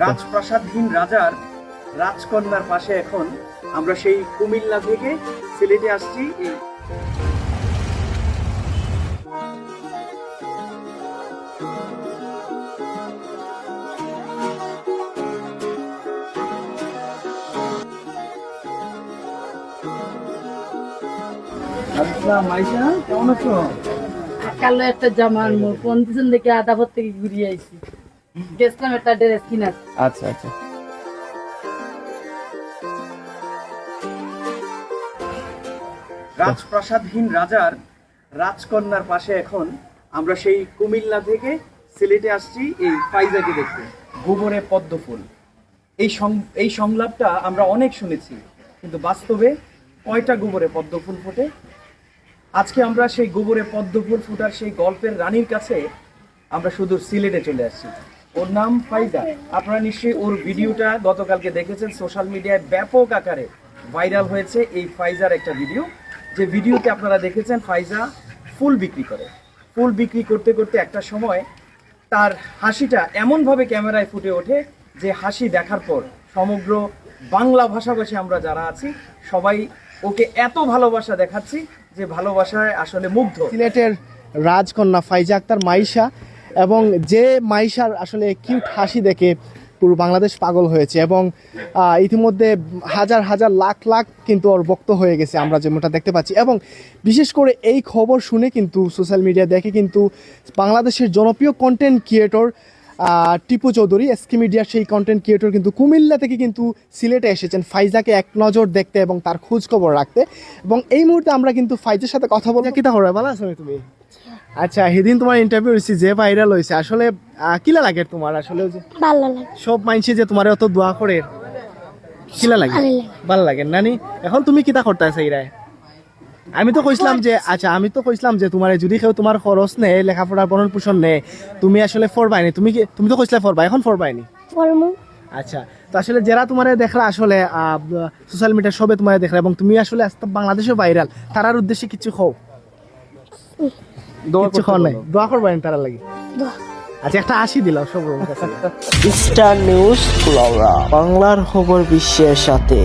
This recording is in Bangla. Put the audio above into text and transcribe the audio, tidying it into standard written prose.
রাজপ্রাসাদহীন রাজার রাজকন্যার পাশে এখন আমরা সেই কুমিল্লা থেকে সিলেটে আসছি। এই মাইশা কেমন আছো? কালো একটা জামা আনবো, কন্ডিশন দেখে আদাবর থেকে ঘুরিয়ে আইছি, গেছিলাম একটা ড্রেস কিনা। আচ্ছা আচ্ছা। রাজপ্রাসাদহীন রাজার রাজকন্যার পাশে এখন আমরা সেই কুমিল্লা থেকে সিলেটে আসছি এই ফাইজাকে দেখতে। গোবরে পদ্ম ফুল, এই সংলাপটা আমরা অনেক শুনেছি, কিন্তু বাস্তবে কয়টা গোবরে পদ্ম ফুল ফোটে? আজকে আমরা সেই গোবরে পদ্ম ফুল ফোটার সেই গল্পের রানীর কাছে আমরা শুধু সিলেটে চলে আসছি। ওর নাম ফাইজা। আপনারা নিশ্চয়ই ওর ভিডিওটা গতকালকে দেখেছেন, সোশ্যাল মিডিয়ায় ব্যাপক আকারে ভাইরাল হয়েছে এই ফাইজার একটা ভিডিও, যে ভিডিওতে আপনারা দেখেছেন ফাইজা ফুল বিক্রি করে। ফুল বিক্রি করতে করতে একটা সময় তার হাসিটা এমনভাবে ক্যামেরায় ফুটে ওঠে যে হাসি দেখার পর সমগ্র বাংলা ভাষাভাষী আমরা যারা আছি সবাই ওকে এত ভালোবাসা দেখাচ্ছি যে ভালোবাসায় আসলে মুগ্ধ। সিলেটের রাজকন্যা ফাইজা আক্তার মাইশা, এবং যে মাইশার আসলে কিউট হাসি দেখে পুরো বাংলাদেশ পাগল হয়েছে, এবং ইতিমধ্যে হাজার হাজার লাখ লাখ কিন্তু ওর ভক্ত হয়ে গেছে আমরা যেমনটা দেখতে পাচ্ছি। এবং বিশেষ করে এই খবর শুনে কিন্তু সোশ্যাল মিডিয়া দেখে কিন্তু বাংলাদেশের জনপ্রিয় content creator Tipu Chowdhury, SK মিডিয়ার সেই কন্টেন্ট ক্রিয়েটর কিন্তু কুমিল্লা থেকে কিন্তু সিলেটে এসেছেন ফাইজাকে এক নজর দেখতে এবং তার খোঁজ খবর রাখতে। এবং এই মুহূর্তে আমরা কিন্তু ফাইজার সাথে কথা বলতে কিতা হবে, ভালো আছো তুমি? আচ্ছা, সেদিন তোমার ইন্টারভিউ হয়েছি যে ভাইরাল হয়েছে, আসলে কিলা লাগে তোমার? আসলে ভালো লাগে। সব মানছে যে তোমার অত দোয়া করে, কিলা লাগে? ভালো লাগে নানি। এখন তুমি কিতা করতে আছে ইরায়? আমি তো কইছিলাম যে আচ্ছা, আমি তো কইছিলাম যে তোমার যদি কেউ তোমার খরচ নেয়, লেখাপড়ার ভরণ পোষণ নেয়, তুমি আসলে ফরবাইনি। তুমি তো কইছিলা ফরবা, এখন ফরবাইনি? ফরমু। আচ্ছা, তো আসলে যারা তোমার দেখলা আসলে সোশ্যাল মিডিয়া সবে তোমার দেখলা এবং তুমি আসলে বাংলাদেশে ভাইরাল, তারার উদ্দেশ্যে কিছু খাও? কিছু খাও নাই? দোয়া করবাইনি তারা লাগে? আচ্ছা, একটা আশি দিলাম সব। স্টার নিউজ, বাংলার খবর বিশ্বের সাথে।